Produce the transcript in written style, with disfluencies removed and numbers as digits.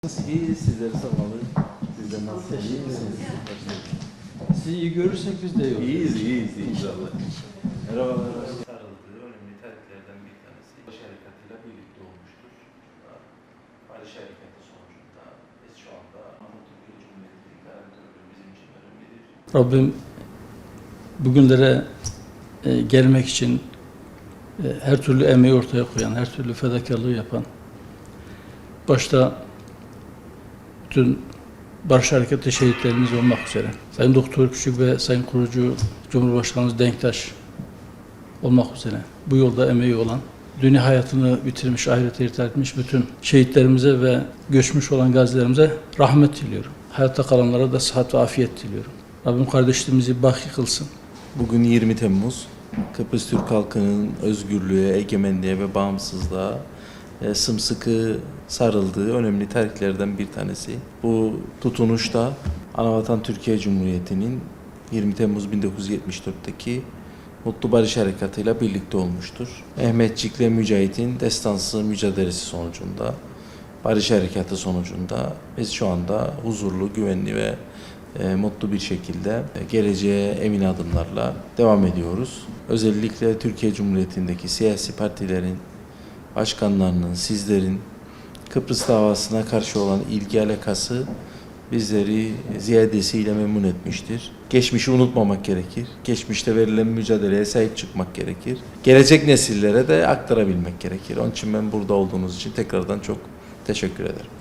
İyi, sizleri sormalı. Siz de nasılsınız? İyi misiniz? Sizi iyi görürsek biz de iyi oluruz. İyiyiz inşallah. Merhabalar. Sarıldığı önemli tarihlerden bir tanesi Barış Harekatı'yla birlikte olmuştur. Barış Harekatı sonucunda biz şu anda Türkiye Cumhuriyeti'nin garantörü bizim için önemlidir. Rabbim bugünlere gelmek için her türlü emeği ortaya koyan, her türlü fedakarlığı yapan, başta bütün Barış Harekatı şehitlerimiz olmak üzere, Sayın Doktor Küçük ve Sayın Kurucu Cumhurbaşkanımız Denktaş olmak üzere bu yolda emeği olan, dünya hayatını bitirmiş, ahirete irtihal etmiş bütün şehitlerimize ve göçmüş olan gazilerimize rahmet diliyorum. Hayatta kalanlara da sıhhat ve afiyet diliyorum. Rabbim kardeşliğimizi baki kılsın. Bugün 20 Temmuz. Kıbrıs Türk halkının özgürlüğe, egemenliğe ve bağımsızlığa sımsıkı sarıldığı önemli tarihlerden bir tanesi. Bu tutunuş da Anavatan Türkiye Cumhuriyeti'nin 20 Temmuz 1974'teki Mutlu Barış Harekatı ile birlikte olmuştur. Mehmetçik'le Mücahit'in destansı mücadelesi sonucunda, Barış Harekatı sonucunda biz şu anda huzurlu, güvenli ve mutlu bir şekilde geleceğe emin adımlarla devam ediyoruz. Özellikle Türkiye Cumhuriyeti'ndeki siyasi partilerin, başkanlarının, sizlerin Kıbrıs davasına karşı olan ilgi alakası bizleri ziyadesiyle memnun etmiştir. Geçmişi unutmamak gerekir. Geçmişte verilen mücadeleye sahip çıkmak gerekir. Gelecek nesillere de aktarabilmek gerekir. Onun için ben burada olduğunuz için tekrardan çok teşekkür ederim.